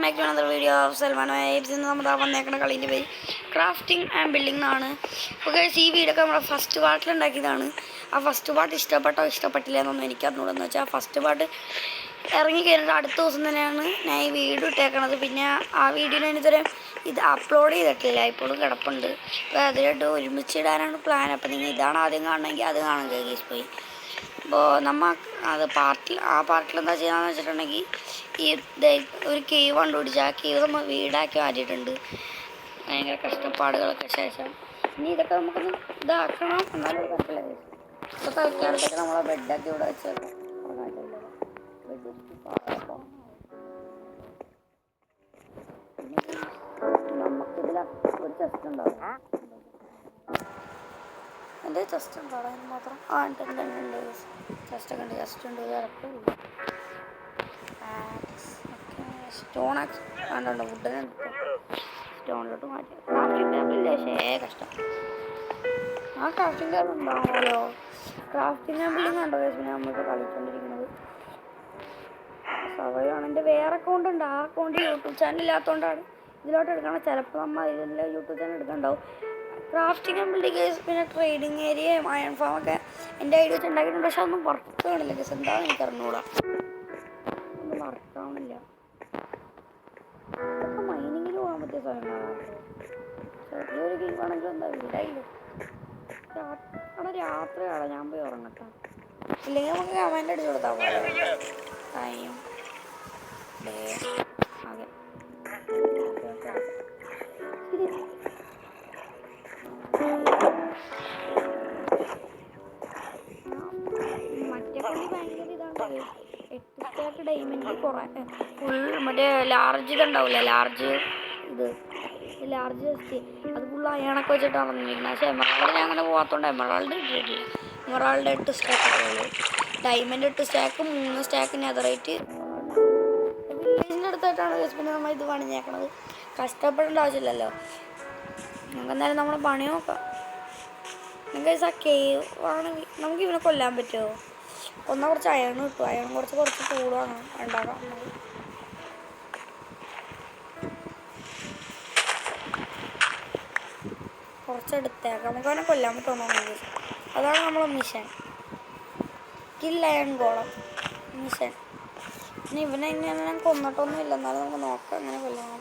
Welcome back to another video of Salman vibes. ഇന്ന് നമ്മൾ വന്നേക്കുന്ന കളീൻ്റെ പേര് ക്രാഫ്റ്റിംഗ് ആൻഡ് ബിൽഡിംഗ് എന്നാണ്. അപ്പോൾ ഈ വീഡിയോ ഒക്കെ നമ്മുടെ ഫസ്റ്റ് പാർട്ടിൽ ഉണ്ടാക്കിയതാണ്. ആ ഫസ്റ്റ് പാർട്ട് ഇഷ്ടപ്പെട്ടോ ഇഷ്ടപ്പെട്ടില്ല എന്നൊന്നും എനിക്കറിഞ്ഞൂടെന്ന് വെച്ചാൽ ഫസ്റ്റ് പാർട്ട് ഇറങ്ങി കഴിഞ്ഞിട്ട് അടുത്ത ദിവസം തന്നെയാണ് ഞാൻ ഈ വീഡിയോ ഇട്ടേക്കണത്. പിന്നെ ആ വീഡിയോയിൽ ഇതുവരെ ഇത് അപ്ലോഡ് ചെയ്തിട്ടില്ല, ഇപ്പോഴും കിടപ്പുണ്ട്. അപ്പോൾ അതിലോട്ട് ഒരുമിച്ചിടാനാണ് പ്ലാൻ. അപ്പോൾ നിങ്ങൾ ഇതാണ് ആദ്യം കാണണമെങ്കിൽ അത് കാണാൻ കേസ് പോയി. അപ്പോൾ അത് ആ പാർട്ടിൽ എന്താ ചെയ്യാന്ന് വെച്ചിട്ടുണ്ടെങ്കിൽ ഈ ഒരു കേവ് കണ്ടുപിടിച്ച് ആ കേവ് നമ്മൾ വീടാക്കി മാറ്റിയിട്ടുണ്ട്. ഭയങ്കര കഷ്ടപ്പാടുകളൊക്കെ ശേഷം ഇനി ഇതൊക്കെ നമുക്കൊന്ന് ഇതാക്കണം. എന്നാലും കുഴപ്പമില്ല. ഇപ്പോൾ തൽക്കാലത്തൊക്കെ നമ്മളെ ബെഡൊക്കെ ഇവിടെ വെച്ചേക്കാം. നമുക്കിതിൽ ഒരു ചെസ്റ്റ് ഉണ്ടാവും. എൻ്റെ ചെസ്റ്റ് ഉണ്ടോ അതിന് മാത്രം? ആ ഉണ്ട് ചെസ്റ്റൊക്കെ ഉണ്ട്. ചെസ്റ്റ് ഉണ്ട്, കുഴപ്പമില്ല. സ്റ്റോണാക്സ് വേണ്ടോ? വുഡനെ സ്റ്റോണിലോട്ട് മാറ്റി. ക്രാഫ്റ്റിംഗ് ടേബിളില്ലേ? കഷ്ടം. ആ ക്രാഫ്റ്റിംഗ് ടേബിൾ ഉണ്ടാവുമല്ലോ. ക്രാഫ്റ്റിംഗ് ടേബിളിൽ കണ്ടോ പിന്നെ നമ്മളിപ്പോൾ കളിച്ചുകൊണ്ടിരിക്കുന്നത്. സവയാണ്. എൻ്റെ വേറെ അക്കൗണ്ട് ഉണ്ട്. ആ അക്കൗണ്ട് യൂട്യൂബ് ചാനൽ ഇല്ലാത്തതുകൊണ്ടാണ് ഇതിലോട്ട് എടുക്കണം. ചിലപ്പോൾ നമ്മൾ ഇതിൻ്റെ YouTube channel എടുക്കണ്ടാവും. Crafting and building case, പിന്നെ ട്രേഡിങ് ഏരിയയും അയൺ ഫാമൊക്കെ എൻ്റെ ഐഡിയ വെച്ച് ഉണ്ടാക്കിയിട്ടുണ്ട്. പക്ഷെ ഒന്നും വർക്ക് കാണില്ല കേസ്. എന്താണെന്ന് എനിക്ക് അറിഞ്ഞൂടാ, ഒന്നും വർക്കാവണില്ല. ഇതൊക്കെ മൈനിങ്ങിന് പോകാൻ പറ്റിയ സമയങ്ങളാണ്. ചെറിയൊരു ഗെയിമാണെങ്കിലും എന്താ വീടായില്ലോ. അവിടെ രാത്രിയാണ് ഞാൻ പോയി ഉറങ്ങട്ടെ. ഇല്ലെങ്കിൽ നമുക്ക് കമൻ്റ് അടിച്ചു കൊടുത്താൽ പോലെ ടൈം ഡേ അതെ. മറ്റേ പള്ളി ഭയങ്കര ഇതാണ്. 8 സ്റ്റാക്ക് ഡയമണ്ട് കുറേ ഫുൾ മറ്റേ ലാർജ് ഇതുണ്ടാവില്ല, ലാർജ് ജസ്റ്റ് അത് ഫുൾ അയണൊക്കെ വെച്ചിട്ടാണ് വന്നിരിക്കുന്നത്. പക്ഷേ എമറാൾഡ് ഞാൻ അങ്ങനെ പോകാത്തതുകൊണ്ട് എമറാൾഡ് ഇട്ടിട്ടില്ല. എമറാൾഡ് 8 സ്റ്റാക്കൊക്കെ ഉള്ളൂ. Diamond 8 stack, 3 stack netherite. വില്ലേജിൻ്റെ അടുത്തായിട്ടാണ് പിന്നെ നമ്മൾ ഇത് പണിഞ്ഞേക്കണത്. കഷ്ടപ്പെടേണ്ട ആവശ്യമില്ലല്ലോ. നമുക്ക് എന്തായാലും നമ്മളെ പണി നോക്കാം. നിങ്ങൾക്ക് ആ കേവ് ആണെങ്കിൽ നമുക്ക് ഇവനെ കൊല്ലാൻ പറ്റുമോ? ഒന്നാ കുറച്ച് അയൺ കിട്ടും. അയൺ കുറച്ച് കൂടുതലാണ് ഉണ്ടാക്കാം. കുറച്ചെടുത്തേക്കാം. നമുക്ക് അവനെ കൊല്ലാൻ പറ്റുമെന്നുണ്ടെങ്കിൽ അതാണ് നമ്മളെ മിഷൻ. കിൽ അയൺ ഗോളം മിഷൻ. പിന്നെ ഇവനെ ഇങ്ങനെ ഞാൻ കൊന്നിട്ടൊന്നും ഇല്ല, എന്നാലും നമുക്ക് നോക്കാം അങ്ങനെ കൊല്ലണം.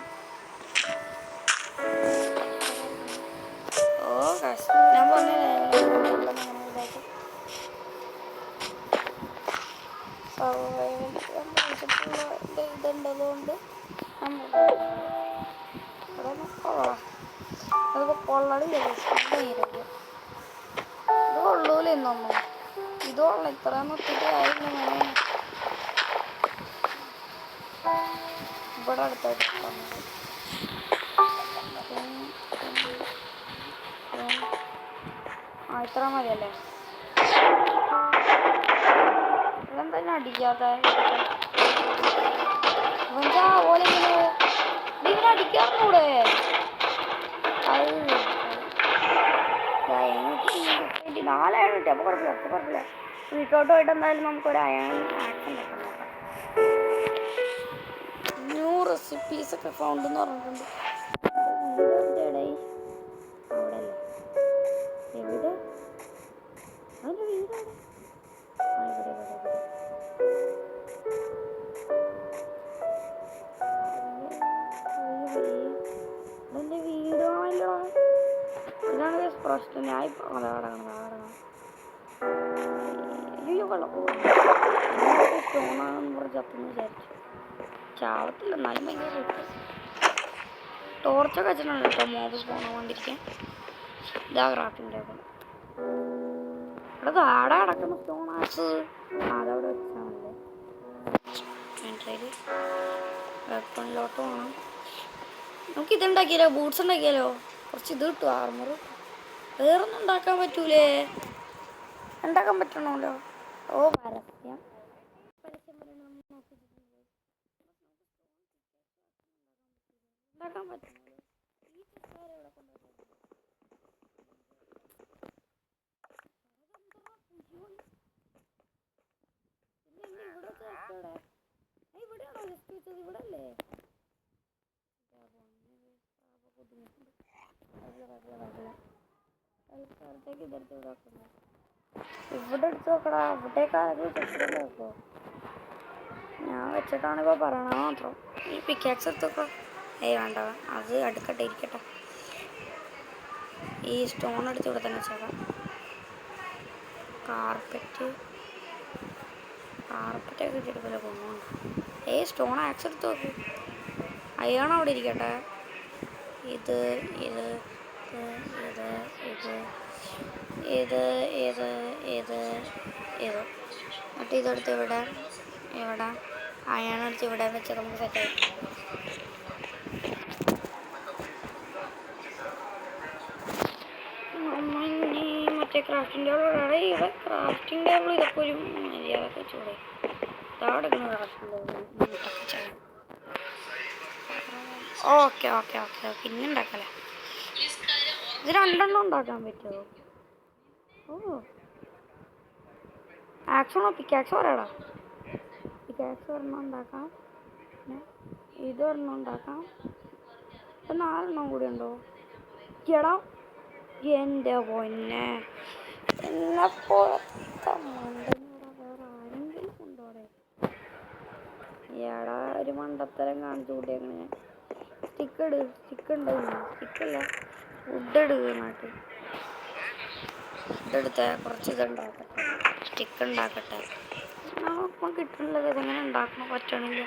ഓ കഷ്ടം. ഞാൻ പറഞ്ഞില്ലേ ഇതുണ്ടതുകൊണ്ട് അതിപ്പോൾ കൊള്ളടില്ല. ഇത് കൊള്ളൂല എന്നൊന്നും. ഇത് കൊള്ള ഇത്രയൊന്നും ഒത്തിരി ആയില്ല. ഇവിടെ അടുത്തായിട്ട് ഇത്ര മതിയല്ലേ? ഇതെന്താ അടിക്കാത്ത പോലെ ഇങ്ങനെ അടിക്കാറുണ്ടൂടെ? അത് 4 അയൺ കിട്ടി. അപ്പോൾ കുഴപ്പമില്ല. വീട്ടോട്ട് പോയിട്ട് എന്തായാലും നമുക്കൊരു അയൺ ആക്ഷൻ വെക്കണം. ന്യൂ റെസിപ്പീസൊക്കെ ഫൗണ്ട് എന്ന് പറഞ്ഞിട്ടുണ്ട്. അവിടെ എവിടെ അതിൻ്റെ വീടാണ്? എൻ്റെ വീടാണല്ലോ. ഇതാണ് പ്രശ്നം. ഞാൻ ഇപ്പോൾ അയ്യോ കൊള്ളാം. സ്റ്റോണാണെന്ന് പറഞ്ഞ് ചത്തെന്ന് വിചാരിച്ചു. ചാവത്തില്ല, എന്നാലും ഭയങ്കര കിട്ടും. ടോർച്ചൊക്കെ വെച്ചിട്ടുണ്ട് കേട്ടോ മോബ് സ്പോണാൻ വേണ്ടിയിരിക്കാൻ. ഇതാ ക്രാഫ്റ്റിംഗ് ടേബിൾ. ഇവിടെ താഴെ കിടക്കുന്ന സ്റ്റോണാസ് അതവിടെ വെച്ചാണല്ലേ. വെപ്പണിലോട്ട് പോകണം. നമുക്ക് ഇതുണ്ടാക്കിയാലോ? ബൂട്ട്സ് ഉണ്ടാക്കിയാലോ? കുറച്ച് ഇത് കിട്ടും, ആർമർ. വേറൊന്നും ഉണ്ടാക്കാൻ പറ്റൂലേ? ഉണ്ടാക്കാൻ പറ്റണമല്ലോ. ഓ പരസ്യം ഉണ്ടാക്കാൻ പറ്റും. ഇവിടെയാണോ ജസ്റ്റ് വെച്ചത്? ഇവിടെ അല്ലേ? ഇതെടുത്ത് ഇവിടെ വെക്കുന്നു. ഇവിടെ എടുത്ത് നോക്കടാ. ഇവിടേക്കാരെങ്കിലും ചെക്കിട്ട് വെക്കോ? ഞാൻ വെച്ചിട്ടാണിപ്പോൾ പറയണത് മാത്രം. ഈ പിക്കാക്സ് എടുത്ത് വെക്കോ. വേണ്ട, അത് അടുക്കട്ടെ, ഇരിക്കട്ടെ. ഈ സ്റ്റോൺ എടുത്ത് ഇവിടെ തന്നെ വെച്ചേക്കാം. കാർപ്പറ്റൊക്കെ കിട്ടിയെടുക്കില്ല, കൊണ്ടുണ്ട്. സ്റ്റോൺ ആക്സ് എടുത്ത് നോക്ക്. അയ്യാണ് അവിടെ ഇരിക്കട്ടെ. ഇത് ഇത് ഇത് ഇത് ഇത് ഇത് ഇത് ഇത് എന്നിട്ട് ഇതെടുത്ത് ഇവിടെ അയാണെടുത്ത് ഇവിടെ വെച്ച് നമുക്ക് സെറ്റായി. മറ്റേ ക്രാഫ്റ്റിംഗ് ടേബിളോടാണ്. ഇവിടെ ക്രാഫ്റ്റിംഗ് ടേബിൾ ഇതൊക്കെ ഒരു മര്യാദയൊക്കെ വെച്ചൂടെ? ഇതാടെക്കുന്ന crafting table. Okay okay okay okay ഇനി ഉണ്ടാക്കല്ലേ. ഇത് രണ്ടെണ്ണം ഉണ്ടാക്കാൻ പറ്റുമോ? ഓ ആക്സോണോ പിക്കാക്സ് പറയാടാ. പിക്കാക്സ് ഒരെണ്ണം ഉണ്ടാക്കാം, പിന്നെ ഇതൊരെണ്ണം ഉണ്ടാക്കാം. ഇപ്പം 4 കൂടി ഉണ്ടോ? എടാ എൻ്റെ പൊന്നെ, എന്നെപ്പോലത്തെ മണ്ടനോടാ വേറെ ആരെങ്കിലും ഉണ്ടോടെ? എടാ ഒരു മണ്ടത്തരം കാണിച്ചു കൂട്ടിയേക്കണേ. സ്റ്റിക്ക് ഉണ്ട്. സ്റ്റിക്കല്ല, വുഡ് നാട്ടിൽ ഇതെടുത്ത കുറച്ച് ഇതുണ്ടാക്കട്ടെ, സ്റ്റിക്ക് ഉണ്ടാക്കട്ടെ. അപ്പം കിട്ടണില്ല. ഇതെങ്ങനെ ഉണ്ടാക്കണം പറ്റണില്ല.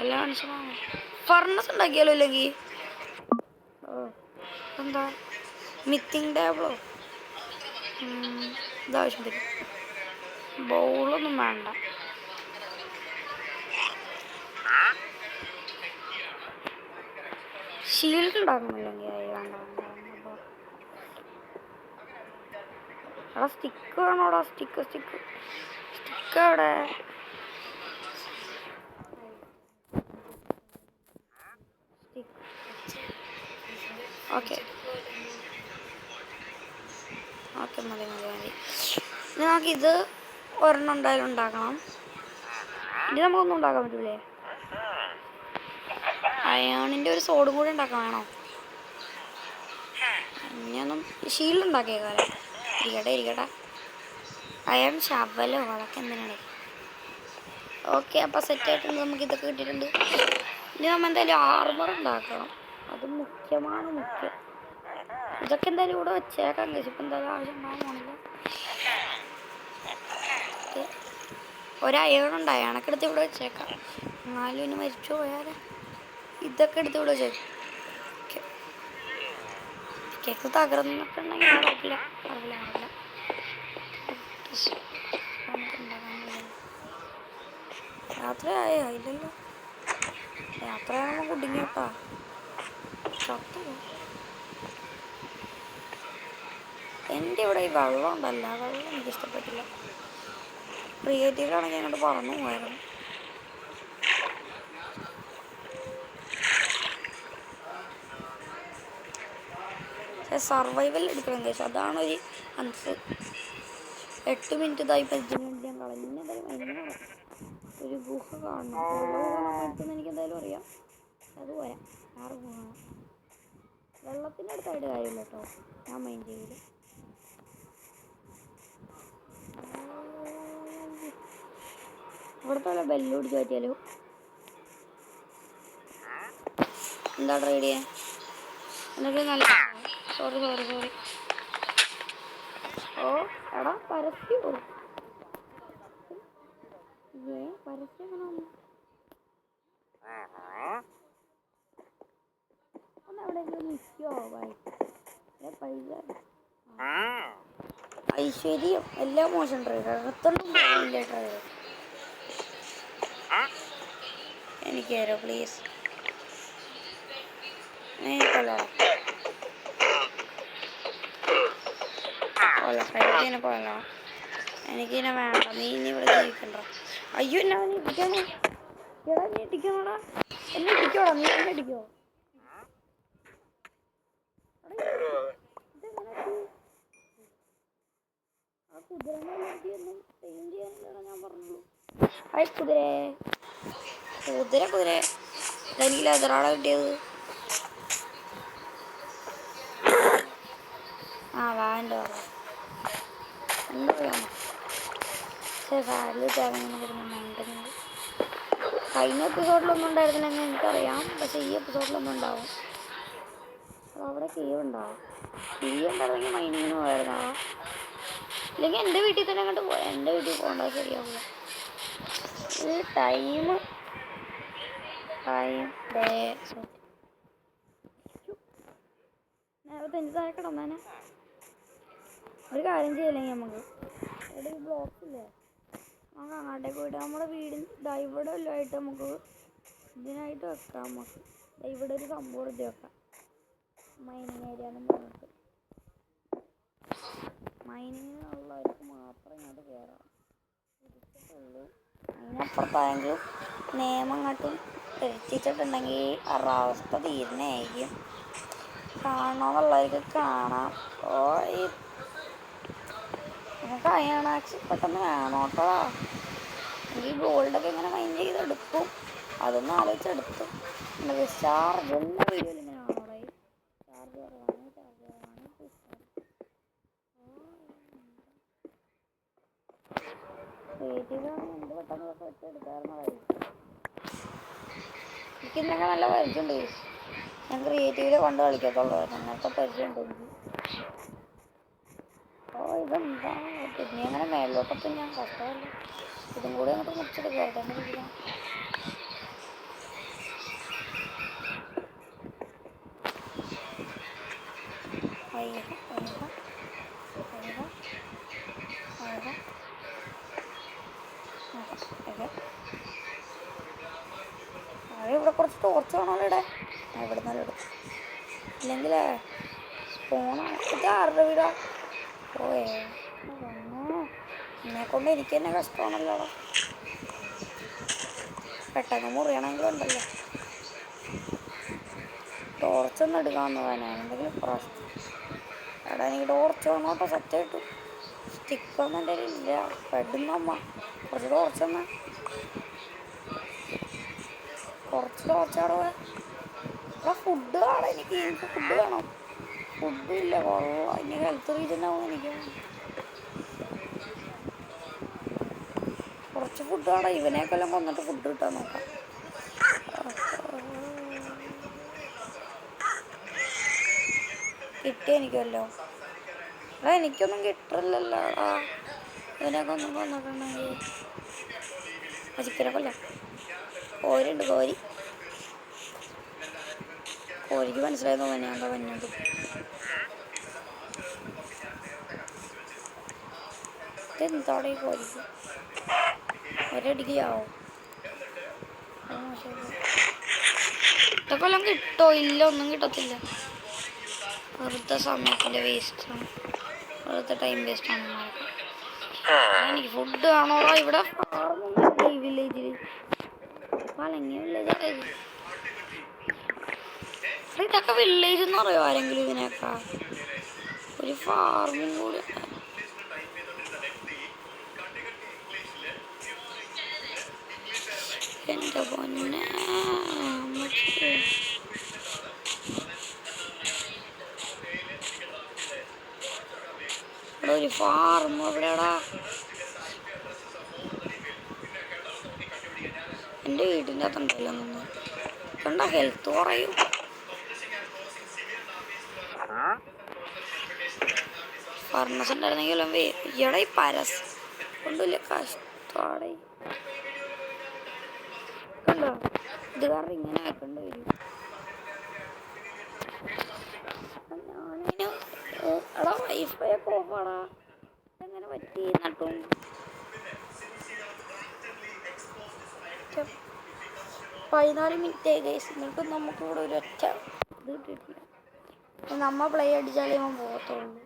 എല്ലാം മനസ്സിലാവും. ഫർണസ് ഉണ്ടാക്കിയാലോ ഇല്ലെങ്കിൽ? എന്താ മിത്തിങ് ടേബിളോ? ഇതാവശ്യം വരും. ബൗളൊന്നും വേണ്ട. ഷീൽഡ് ഉണ്ടാക്കണില്ലെങ്കിൽ വേണ്ട. എടാ സ്റ്റിക്ക് വേണോടാ. സ്റ്റിക്ക് എവിടെ? ഓക്കെ മതി. നമുക്കിത് ഒരെണ്ണം എന്തായാലും ഉണ്ടാക്കണം. ഇത് നമുക്കൊന്നും ഉണ്ടാക്കാൻ പറ്റൂലേ? അയോണിൻ്റെ ഒരു സോഡും കൂടി ഉണ്ടാക്കാൻ വേണോ? ഇനിയൊന്നും ഷീൽഡ് ഉണ്ടാക്കിയേക്കാലോ. ഇരിക്കട്ടെ. അയൺ ശവലോ അതൊക്കെ എന്തിനാണ്? ഓക്കെ, അപ്പം സെറ്റായിട്ടുണ്ട്. നമുക്ക് ഇതൊക്കെ കിട്ടിയിട്ടുണ്ട്. ഇനി നമ്മൾ എന്തായാലും ആർമർ ഉണ്ടാക്കണം. അത് മുഖ്യം. ഇതൊക്കെ എന്തായാലും ഇവിടെ വെച്ചേക്കാം. ഇപ്പം എന്തായാലും ആവശ്യം ഉണ്ടാകാൻ പോണില്ല. ഒരയണുണ്ട്, അയണൊക്കെ എടുത്ത് ഇവിടെ വെച്ചേക്കാം. എന്നാലും ഇനി മരിച്ചു പോയാൽ ഇതൊക്കെ എടുത്ത് ഇവിടെ വെച്ചേക്കാം. കേക്ക് തകർന്നൊക്കെ ഉണ്ടെങ്കിൽ അറിയില്ല. യാത്രയായോ? ഇല്ലല്ലോ. യാത്രയാകുമ്പോൾ കുടുങ്ങി കേട്ടോ. എൻ്റെ ഇവിടെ ഈ വെള്ളം ഉണ്ടല്ലോ, വെള്ളം എനിക്കിഷ്ടപ്പെട്ടില്ല. ക്രിയേറ്റീവിലാണെങ്കിൽ അങ്ങോട്ട് പറന്നു പോയായിരുന്നു. സർവൈവൽ എടുക്കണം കേസ്. അതാണ് ഒരു അൻസ്. 8 മിനിറ്റ് ഇതായി 15 മിനിറ്റ് ഞാൻ കളഞ്ഞ. ഒരു ഗുഹ കാണണം. എടുത്തെന്ന് എനിക്ക് എന്തായാലും അറിയാം. അത് പോരാ, 6 ഗുഹ. വെള്ളത്തിൻ്റെ അടുത്തായിട്ട് കാര്യമില്ല കേട്ടോ, ഞാൻ മൈൻഡ് ചെയ്യില്ല. ഇവിടുത്തെ വല്ല ബെല്ല് പിടിച്ച് പറ്റിയാലോ? എന്താ ട്രൈ ചെയ്യാൻ? എന്നിട്ട് നല്ല സോറി. ഓ എടാ പരസ്യമോ? പരസ്യം എങ്ങനെ വന്നു? ഒന്ന് എവിടെയെങ്കിലും നിൽക്കുമോ? പൈസ ഐശ്വര്യം എല്ലാം മോശം ഡ്രൈവർ. അകത്തൊന്നും പോകില്ല ഡ്രൈവർ. എനിക്ക് തരോ പ്ലീസ്? കൊല്ലം എനിക്കിനെ വേണ്ട. നീ ഇനി ഇവിടെ ജീവിക്കണ്ട. അയ്യോ എന്നാ നീ ഇടിക്കാനോ? എടാ നീ ഇടിക്കണോടാ. എന്നെ ഇടിക്കോടാ. നീ എന്നെ ഇടിക്കോ? ആ കുതിരൊന്നും പെയിന്റ് ചെയ്യാനില്ലടാ, ഞാൻ പറഞ്ഞുള്ളൂ. കുതിര എനിക്ക് ലെതറാടാ കിട്ടിയത്. ആ വാൻ്റെ എന്താ പറയാ പക്ഷേ സാലറി അങ്ങനെ വരുന്നുണ്ടെങ്കിൽ കഴിഞ്ഞ എപ്പിസോഡിലൊന്നും ഉണ്ടായിരുന്നില്ലെങ്കിൽ എനിക്കറിയാം, പക്ഷേ ഈ എപ്പിസോഡിലൊന്നും ഉണ്ടാവും. അതവിടെ കീ ഉണ്ടാവും. കീ ഉണ്ടായിരുന്നെങ്കിൽ മൈനിങ്ങിന് പോയായിരുന്നാ, ഇല്ലെങ്കിൽ എൻ്റെ വീട്ടിൽ തന്നെ അങ്ങോട്ട് പോയാൽ എൻ്റെ വീട്ടിൽ പോകേണ്ടത് ശരിയാവില്ല. ഈ ടൈം ഡേ നേരത്തെ എനിക്ക് താഴെ കിടന്നേനെ. ഒരു കാര്യം ചെയ്യില്ലെങ്കിൽ നമുക്ക് ഇവിടെ ഈ ബ്ലോക്ക് ഇല്ലേ, നമുക്ക് അങ്ങോട്ടേക്ക് പോയിട്ട് നമ്മുടെ വീടിന് ഇവിടെ എല്ലായിട്ട് നമുക്ക് ഇതിനായിട്ട് വെക്കാം. നമുക്ക് ഇവിടെ ഒരു സംഭവം ഇത് വെക്കാം, മൈനിങ് ഏരിയ എന്ന് പറഞ്ഞിട്ട്. മൈനിങ്ങിനുള്ളവർക്ക് മാത്രം ഇങ്ങോട്ട് കയറാം, തിരിച്ചിട്ടുള്ളൂ. അതിനപ്പുറത്തായെങ്കിലും നിയമം അങ്ങോട്ടും തെറ്റിച്ചിട്ടുണ്ടെങ്കിൽ അവരുടെ അവസ്ഥ തീരുന്നതായിരിക്കും. കാണണമെന്നുള്ളവർക്ക് കാണാം. ഓ ഈ നമുക്ക് അയണാക്സ് പെട്ടെന്ന് വേണം കേട്ടോ. ഈ ഗോൾഡൊക്കെ ഇങ്ങനെ മൈൻഡ് ചെയ്തെടുക്കും, അതൊന്നും ആലോചിച്ചെടുത്തു. ചാർജ് എല്ലാ വീഡിയോയിൽ ഇങ്ങനെ ആണോടെ, ചാർജ് കുറവാണ്, ചാർജ് കുറവാണ്. ക്രിയേറ്റീവാണ്, എന്ത് പെട്ടെന്ന് വെച്ചെടുക്കാറുള്ളതായിരിക്കും. എനിക്കിന്നൊക്കെ നല്ല പരിചയമുണ്ട്. ഞാൻ ക്രിയേറ്റീവില് കൊണ്ട് കളിക്കത്തുള്ളൂ, അങ്ങനത്തെ പരിചയമുണ്ട് എനിക്ക്. ഓ ഇതെന്താ പിന്നെ അങ്ങനെ മേലോട്ടൊക്കെ ഞാൻ കഷ്ടമല്ല. ഇതും കൂടി അങ്ങോട്ട് മുറിച്ചെടുക്കുക തന്നെ ഇരിക്കണം. ഇവിടെ കുറച്ച് ടോർച്ച് വേണമല്ലോ ഇവിടെ. ഇവിടെ നല്ല എടുക്കും, ഇല്ലെങ്കിൽ സ്പോണാണ്. ഇത് ആരുടെ വീടാ? ഓയേ എന്നെ കൊണ്ട് എനിക്ക് തന്നെ കഷ്ടമാണല്ലോ. പെട്ടെന്ന് മുറിയണമെങ്കിലും ഉണ്ടല്ലോ. ടോർച്ചൊന്നും എടുക്കാവുന്നതാണ് എന്തെങ്കിലും പ്രശ്നം. എടാ എനിക്ക് ടോർച്ച് വേണോട്ടോ, സത്യമായിട്ടു. സ്റ്റിക്കൊന്നും എൻ്റെ ഇല്ല. പെടുന്നമ്മ കുറച്ച് ടോർച്ചെന്നാ, കുറച്ച് ടോർച്ചവിടെ. എടാ ഫുഡ് കാണാം, എനിക്ക് ഫുഡ് വേണം. ഫുഡും ഇല്ല, കൊള്ളാം. ഇനി ഹെൽത്ത് റീജൻ ആവും എനിക്ക്. കുറച്ച് ഫുഡ് വേണം. ഇവനെയൊക്കെല്ലാം കൊന്നിട്ട് ഫുഡ് കിട്ടാൻ നോക്കാം. കിട്ടി എനിക്കല്ലോ. എനിക്കൊന്നും കിട്ടില്ലല്ലോ. ഇവനൊക്കെ ഒന്നും കൊന്നിട്ടുണ്ടെങ്കിൽ ചിക്കനെ കൊല്ലാം. കോരിയുണ്ട്, കോരിക്ക് മനസ്സിലായെന്ന് തോന്നുന്നു ഞാൻ പറഞ്ഞത്. ഇതെന്താടെ ഈ കോരിക്ക് ഒരടിക്ക് ചാവും. ഇതൊക്കെ എല്ലാം കിട്ടോ? ഇല്ല, ഒന്നും കിട്ടത്തില്ല. വെറുതെ സമയത്തിൻ്റെ വേസ്റ്റാണ്, വെറുതെ ടൈം വേസ്റ്റാണ്. എനിക്ക് ഫുഡ് കാണോടാ. ഇവിടെ ഫാർമൊന്നും ഈ വില്ലേജിൽ, പളങ്ങിയ വില്ലേജൊക്കെ. ഇതൊക്കെ വില്ലേജ് എന്ന് പറയുമോ ആരെങ്കിലും ഇതിനൊക്കെ? ഒരു ഫാർമും കൂടി. എൻ്റെ പൊന്നെ, ഇവിടെ ഒരു ഫാർം എവിടെയാടാ? എൻ്റെ വീടിൻ്റെ അകത്തുണ്ടല്ലോ നിന്ന് കണ്ട ഹെൽത്ത് കുറയും. ഫർണസ് ഉണ്ടായിരുന്നെങ്കിലും ഈയിടെ ഈ പരസ് കൊണ്ടില്ല, കഷ്ടപ്പാടെ. കണ്ടോ, ഇത് കാരണം ഇങ്ങനെ ആക്കേണ്ടി വരും. ഞാനതിന് എടാ വൈഫൈ ഒക്കെ ഓഫാടാ, എങ്ങനെ പറ്റി നട്ടും. 14 മിനിറ്റ് ഗൈസ്, എന്നിട്ട് നമുക്കിവിടെ ഒരൊറ്റ ഇത് കിട്ടിയിട്ടില്ല. നമ്മ പ്ലേ അടിച്ചാലേ ഇവൻ പോകത്തുള്ളൂ.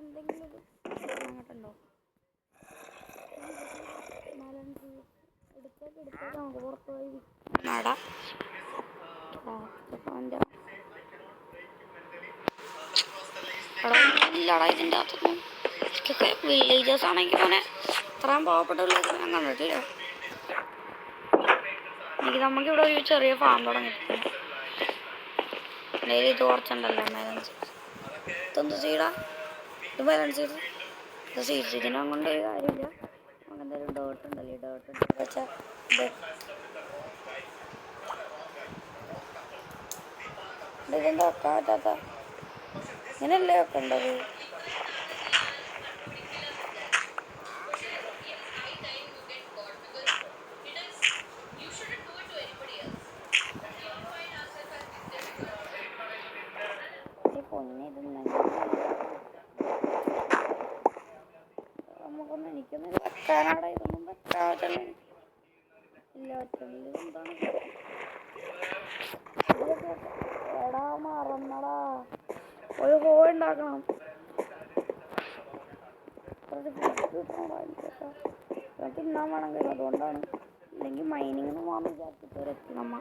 എന്തെങ്കിലും അങ്ങോട്ടുണ്ടോ? എടുത്തേക്ക് നമുക്ക് പുറത്ത് പോയി നടാം. ഇല്ലടാ ഇതിൻ്റെ അകത്തൊന്നും. വില്ലേജേഴ്സ് ആണെങ്കിൽ മോനെ ഇത്രയും പാവപ്പെട്ടവരിലേക്ക് ഞാൻ കണ്ടിട്ടില്ല. നമുക്കിവിടെ ഒരു ചെറിയ ഫാം തുടങ്ങിയിട്ടുണ്ട്. ഇത് കുറച്ചുണ്ടല്ലോ ഇതൊന്ന് സീഡാ, ഇത് ബാലൻസ് ചെയ്ത് ഇത് സീഡ്സ്. ഇതിനെ കൊണ്ട് ഒരു കാര്യമില്ല. നമുക്ക് എന്തായാലും ഡേർട്ട് ഉണ്ടല്ലോ, ഈ ഡേർട്ട് വെച്ചാൽ ഇതെന്താ വെക്കാൻ പറ്റാത്ത? ഇങ്ങനെയല്ലേ വെക്കേണ്ടത്? നമുക്കൊന്നും എനിക്കൊന്നും വെക്കാനാടാ, ഇതൊന്നും വെക്കാതെ ഇല്ല. എന്താണ് എടാ മറന്നടാ, ഒരു ഹോ ഉണ്ടാക്കണം. തിന്നാൻ വേണമെങ്കിൽ അതുകൊണ്ടാണ്. അല്ലെങ്കിൽ മൈനിങ് പോകാൻ വിചാരിച്ചിട്ട് നമ്മ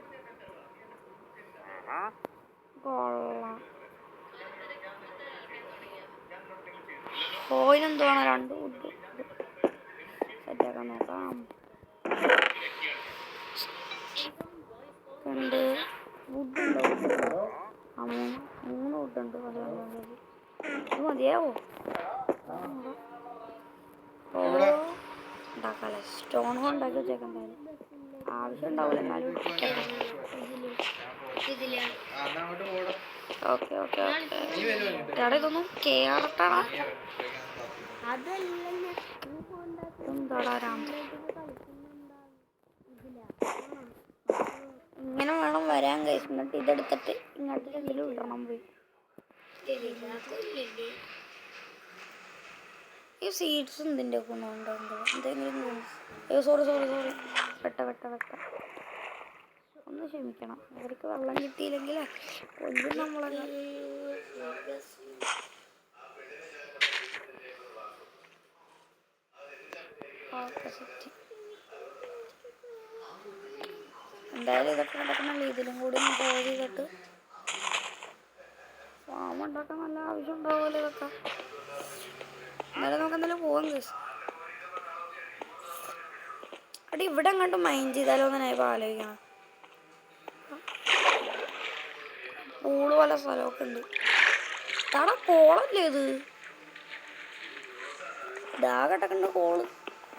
കൊള്ളാം. ഹോയിനെന്തുവാണ് 2 വുഡ് സെറ്റാക്കാൻ നോക്കാം. ഉണ്ട് വുഡുണ്ടോ? ആ 3 വുഡുണ്ട്. ഇത് മതിയാവോ? ഉണ്ടാക്കാല്ലേ, സ്റ്റോൺ ഹോ ഉണ്ടാക്കി വെച്ചേക്കാം. എന്തായാലും ആവശ്യം ഉണ്ടാവില്ല, എന്നാലും ഓക്കെ ഓക്കെ ഓക്കെ. എടാ ഇതൊന്നും കേറട്ടാടാ. എന്താടാ ഇങ്ങനെ വേണം വരാൻ കഴിച്ചു. എന്നിട്ട് ഇതെടുത്തിട്ട് ഇങ്ങോട്ട് എന്തെങ്കിലും ഇടണം പോയി. ഈ സീഡ്സ് എന്തിൻ്റെ ഗുണമുണ്ടോ? എന്തെങ്കിലും ഗുണം? അയ്യോ സോറി സോറി സോറി, വെട്ട ഒന്ന് ക്ഷമിക്കണം. അവർക്ക് വെള്ളം കിട്ടിയില്ലെങ്കിൽ കൊല്ലും നമ്മളെ. എന്തായാലും ഇതൊക്കെ നടക്കണല്ലോ, ഇതിലും കൂടി ഒന്ന് ഫോളോ ചെയ്തിട്ട് ഫാം ഉണ്ടാക്കാൻ നല്ല ആവശ്യം ഉണ്ടാവുമല്ലോ ഇതൊക്കെ. എന്നാലും നമുക്ക് എന്തായാലും പോവാം കേസ്. അടി ഇവിടെ അങ്ങോട്ട് മൈൻഡ് ചെയ്താലോ എന്നായി ആലോചിക്കണം. പൂള് പോലെ സ്ഥലമൊക്കെ ഉണ്ട്. തട കോളല്ലേ ഇത്? ഇതാകട്ടൊക്കെ ഉണ്ട് കോള്.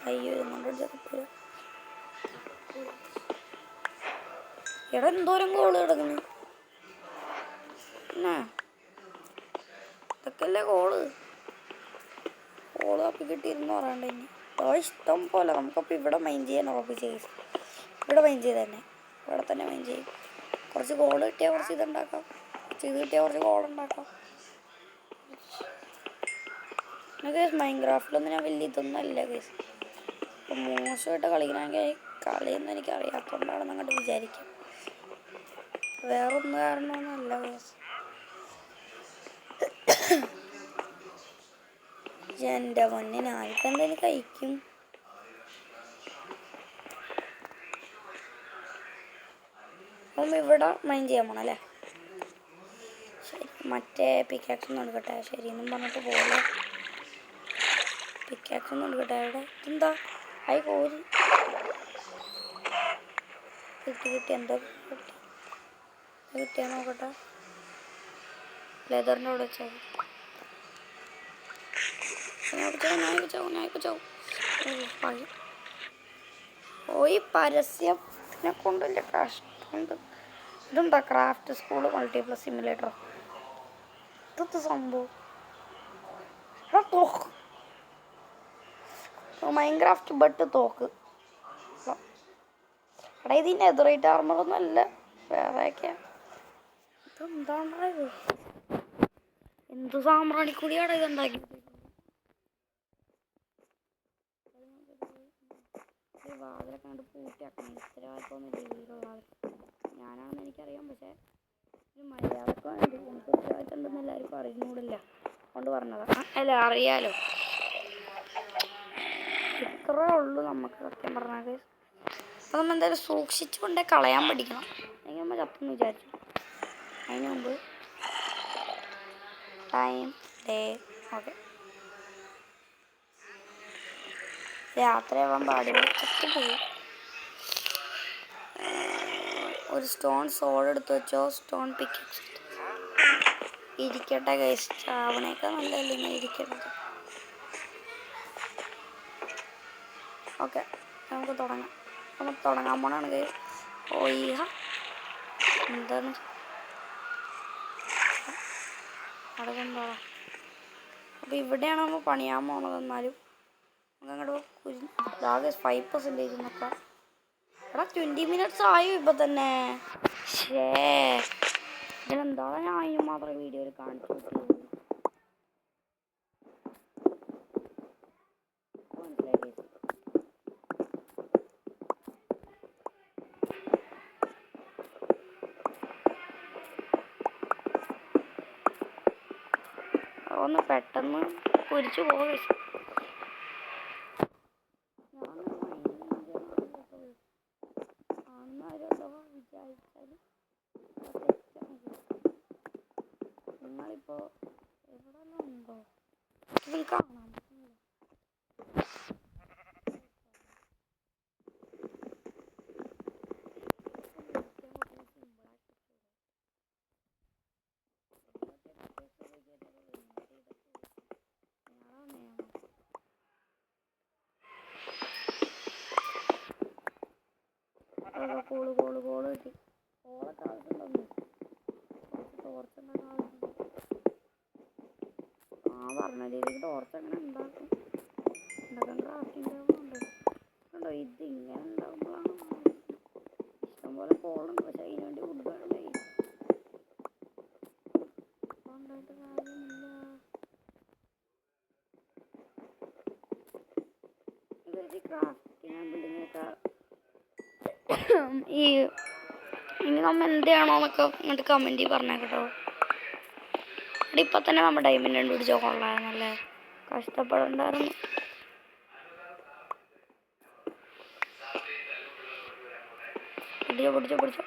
അയ്യോ ഇതുകൊണ്ട് എടാ എന്തോരം കോള് കിടക്കുന്നു. ഇതൊക്കെയല്ലേ കോള് അപ്പം കിട്ടിയിരുന്ന് പറയണ്ട. ഇനി ഇഷ്ടം പോലെ നമുക്കപ്പോൾ ഇവിടെ മൈൻഡ് ചെയ്യാൻ ഉറപ്പിച്ച് ഇവിടെ മൈൻഡ് ചെയ്ത് തന്നെ, ഇവിടെ തന്നെ മൈൻഡ് ചെയ്യും. കുറച്ച് കോള് കിട്ടിയാൽ കുറച്ച് ഇതുണ്ടാക്കാം, കുറച്ച് ഇത് കിട്ടിയാൽ കുറച്ച് കോളുണ്ടാക്കാം. പിന്നെ കേസ് മൈൻക്രാഫ്റ്റിലൊന്നും ഞാൻ വലിയ ഇതൊന്നും അല്ല കേസ്. ഇപ്പം മോശമായിട്ട് കളിക്കണമെങ്കിൽ കളിയൊന്നും എനിക്ക് അറിയാത്തതുകൊണ്ടാണെന്ന് അങ്ങോട്ട് വിചാരിക്കും. വേറൊന്നും കാരണമൊന്നുമല്ല കേസ്. എൻ്റെ പൊന്നെ ഞാനിപ്പോൾ എന്തായാലും കഴിക്കും. അപ്പം ഇവിടെ മൈൻഡ് ചെയ്യാൻ പോണം അല്ലേ? ശരി, മറ്റേ പിക്കാക്സ് ഒന്നും എടുക്കട്ടെ. ശരിയെന്നും പറഞ്ഞിട്ട് പോലെ പിക്കാക്സ് ഒന്നും എടുക്കട്ടെ. അവിടെ എന്താ ആയി കോരി കിട്ടി എന്തോ കിട്ടിയാൽ നോക്കട്ടെ. ലെതറിൻ്റെ അവിടെ വെച്ചാൽ ഈ പരസ്യത്തിനെ കൊണ്ടില്ല കഷ്ടമുണ്ട്. ഇതെന്താ ക്രാഫ്റ്റ് സ്കൂൾ മൾട്ടിപ്ലസ് സിമുലേറ്റർ? ഇതൊക്കെ സംഭവം തോക്ക്, മൈൻക്രാഫ്റ്റ് ബട്ട് തോക്ക്. എടാ ഇതിന് എതിറേറ്റ് ആർമറൊന്നും അല്ല, വേറെയൊക്കെയാ. ഇതെന്താണ്ടാ ഇത്? എന്ത് സാമ്രാണിക്കൂടിയാടാ ഇതുണ്ടാക്കി? വാതിലൊക്കെ കണ്ട് പൂട്ടിയാക്കണം. ഉത്തരവാദിത്തമൊന്നും രീതിയിലുള്ള ആൾ ഞാനാണെന്ന് എനിക്കറിയാം. പക്ഷേ ഒരു മര്യാദക്ക് വേണ്ടി എനിക്ക് ഉത്തരവാദിത്തം ഉണ്ടെന്ന് എല്ലാവർക്കും അറിഞ്ഞൂടില്ല, അതുകൊണ്ട് പറഞ്ഞതാണ്. അല്ല അറിയാലോ, ഇത്രേ ഉള്ളൂ നമുക്ക് സത്യം പറഞ്ഞാൽ. അപ്പോൾ നമ്മൾ എന്തായാലും സൂക്ഷിച്ചു കൊണ്ടേ കളയാൻ പഠിക്കണം. അല്ലെങ്കിൽ നമ്മൾ ചത്തെന്ന് വിചാരിച്ചു. അതിന് മുമ്പ് ടൈം ഡേ ഓക്കെ രാത്രിയാവാൻ പാടില്ല, ചത്തുപോകും. ഒരു സ്റ്റോൺ സോഡ് എടുത്ത് വെച്ചോ. സ്റ്റോൺ പിക്കിക്സ് ഇരിക്കട്ടെ ഗൈസ്, ചാവണേക്കാ നല്ലതല്ലേ ഇങ്ങനെ ഇരിക്കട്ടെ. ഓക്കെ, നമുക്ക് തുടങ്ങാം. നമുക്ക് തുടങ്ങാൻ പോണാണ് ഗൈസ്. ഓയ്യ എന്താണ് അടക്കെന്താ. അപ്പോൾ ഇവിടെയാണ് നമ്മൾ പണിയാൻ പോണത്. എന്നാലും നമുക്ക് അങ്ങോട്ട് 5% നോക്കാം. എടാ 20 minutes ആയോ ഇപ്പം തന്നെ? ഷേ, ഇതിനെന്താ ഞാൻ അതിന് മാത്രമേ വീഡിയോയിൽ കാണിച്ചു കൊടുത്തത്. മനസ്സിലായി. ഒന്ന് പെട്ടെന്ന് കുരിച്ചു പോയി. നിങ്ങളിപ്പോ എവിടെല്ലാം ഉണ്ടോ കാണാൻ? കോള് കിട്ടി. കോളൊക്കെ ആവശ്യമുണ്ടോ? ടോർച്ചുണ്ടാക്കാൻ ആവശ്യമുണ്ട്. പറഞ്ഞ രീതിക്ക് ടോർച്ച് അങ്ങനെ ഉണ്ടാക്കും. ക്രാഫ്റ്റിംഗ് ടേബിളുണ്ട്. കണ്ടോ, ഇത് ഇങ്ങനെ ഉണ്ടാകുമ്പോഴാണ് ഇഷ്ടംപോലെ കോളുണ്ട്. പക്ഷെ അതിന് വേണ്ടി വുഡ് വേണ്ടേ. ഉണ്ടായിട്ട് കാര്യമില്ല. ക്രാഫ്റ്റിംഗ് ആൻഡ് ബിൽഡിങ്ങൊക്കെ ഇനി നമ്മൾ എന്താണോന്നൊക്കെ എന്നിട്ട് കമൻറ്റിൽ പറഞ്ഞേ കേട്ടോ. ഇവിടെ ഇപ്പം തന്നെ നമ്മൾ ഡയമണ്ട് കണ്ടുപിടിച്ചോ. കൊള്ളായിരുന്നല്ലേ, കഷ്ടപ്പെടണ്ടായിരുന്നു. പിടിച്ചോ.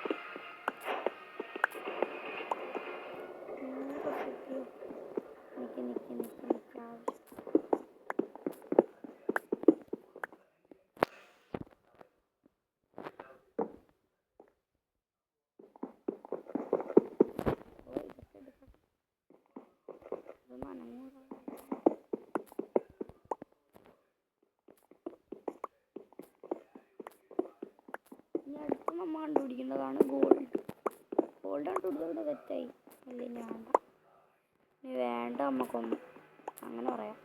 നിക്ക് ഇനി അടുത്ത് നമ്മൾ കണ്ടുപിടിക്കേണ്ടതാണ് ഗോൾഡ്. കണ്ടുപിടിച്ചത് തെറ്റായി. അല്ലേ ഇനി വേണ്ട നമുക്കൊന്നും അങ്ങനെ പറയാം.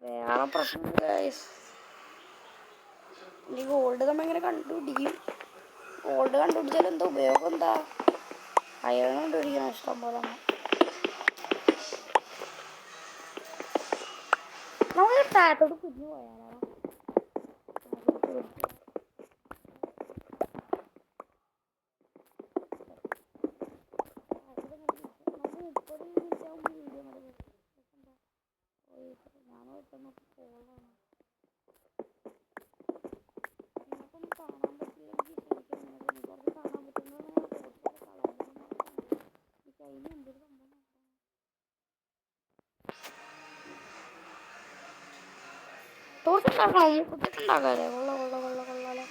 വേറെ പ്രശ്നം ഇനി ഗോൾഡ് നമ്മൾ എങ്ങനെ കണ്ടുപിടിക്കും? ഗോൾഡ് കണ്ടുപിടിച്ചാൽ എന്താ ഉപയോഗം? എന്താ അയൺ കണ്ടുപിടിക്കണം ഇഷ്ടം പോലെ. നമ്മൾ താഴത്തോട്ട് കുഞ്ഞു പോയാലോ? ടോർച്ചുണ്ടാക്കണോ? ഉണ്ടാക്കാല്ലേ? കൊള്ളാലോ.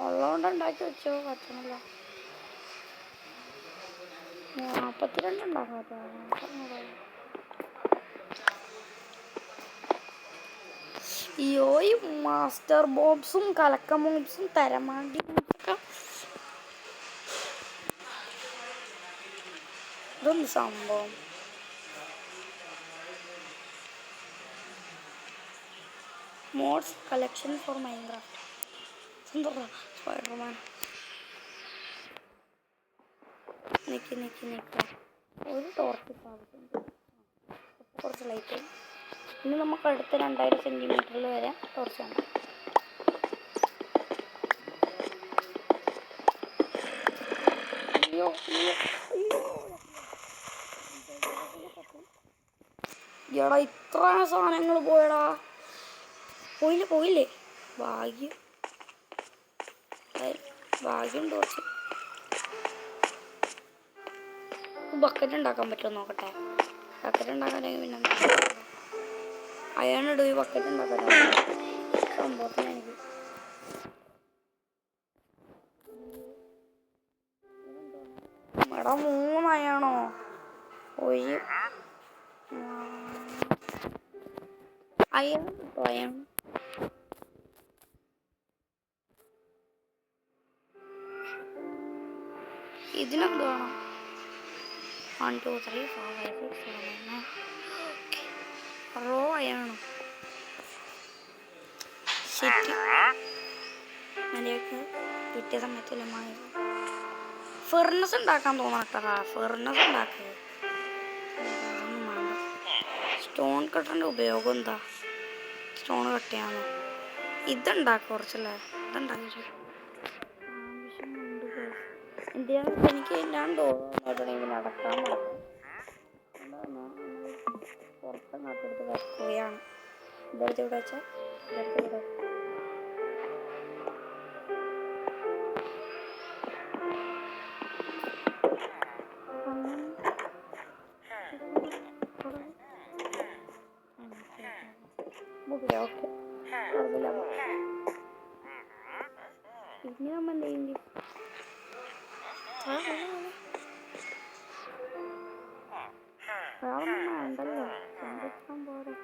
ഉള്ളതുകൊണ്ട് ഉണ്ടാക്കി വെച്ചോ, പറ്റണില്ല. 42 ഉണ്ടാക്കാം. ഈ മാസ്റ്റർ ബോബ്സും കലക്ക മോബ്സും തരമാണ്ടി മോബ്സൊക്കെ ഇതൊന്നും സംഭവം. Mods collection for Minecraft. Spider-Man. നിക്ക് ഒരു ടോർച്ച് ആവശ്യമുണ്ട്. കുറച്ച് ലൈറ്റ്. ഇനി നമുക്ക് അടുത്ത 2000 സെൻറ്റിമീറ്ററിൽ വരെ ടോർച്ച് വേണം. എടാ ഇത്ര സാധനങ്ങൾ പോയടാ. പോയില്ലേ? ഭാഗ്യം ടോർച്ച്. ബക്കറ്റ് ഉണ്ടാക്കാൻ പറ്റുമോ നോക്കട്ടെ. ബക്കറ്റ് ഉണ്ടാക്കാനെങ്കിൽ പിന്നെ അയാളിടും ഈ ബക്കറ്റ് ഉണ്ടാക്കാൻ സംഭവത്തിന് എനിക്ക് ഇവിടെ 3 അയാണോ ഒരു അയ്യാണ് കേട്ടോ അയാണ് ഇതിനെന്ത് വേണം 1 2 3 4 5 6 7 8 റോ അയാണ് ശരി അതിലേക്ക് കിട്ടിയ സമയത്ത് ഫെർണസ് ഉണ്ടാക്കാൻ തോന്നട്ടാ ഫെർണസ് ഉണ്ടാക്കുക ഒന്നും വേണ്ട സ്റ്റോൺ കട്ടറിൻ്റെ ഉപയോഗം എന്താ സ്റ്റോൺ കട്ട് ചെയ്യാമോ ഇതുണ്ടാക്കുക കുറച്ചല്ലേ ഇതുണ്ടാക്കി ആവശ്യമുണ്ട് എന്തിനാണ് എനിക്ക് ഇല്ലാണ്ട് തോന്നുന്നുണ്ടെങ്കിൽ നടക്കാൻ പുറത്ത് നാട്ടെടുത്ത് വെക്കുകയാണ് ഇതെടുത്ത് ഇവിടെ വെച്ചാൽ ഇതെടുത്ത് ഇവിടെ ഓക്കെ ഇനി നമ്മൾ എന്ത് വേണ്ടല്ലോ ചിന്തിക്കാൻ പോരെ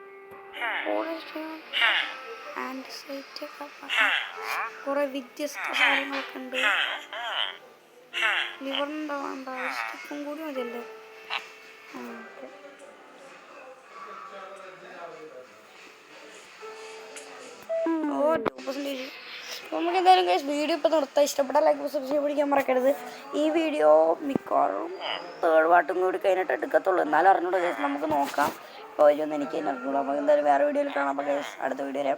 കുറെ വ്യത്യസ്ത സാധനങ്ങളൊക്കെ ഉണ്ട് ലിവറിൻ്റെ വേണ്ട സ്റ്റിക്കും കൂടി മതിയല്ലേ ഓക്കെ ഓ 2% നമുക്ക് എന്തായാലും ഗൈസ് വീഡിയോ ഇപ്പോൾ നിർത്താൻ ഇഷ്ടപ്പെട്ടാൽ ലൈക്ക് സബ്സ്ക്രൈബ് ചെയ്യാൻ മറക്കരുത് ഈ വീഡിയോ മിക്കവാറും 3rd പാർട്ടും കൂടി കഴിഞ്ഞിട്ട് എടുക്കത്തുള്ളൂ എന്നാലും അറിഞ്ഞൂടെ ഗൈസ് നമുക്ക് നോക്കാം ഇപ്പോൾ വലിയൊന്നും എനിക്ക് അറിഞ്ഞൂടാ നമുക്ക് എന്തായാലും വേറെ വീഡിയോയിൽ കാണാം അപ്പോൾ ഗൈസ് അടുത്ത വീഡിയോയിൽ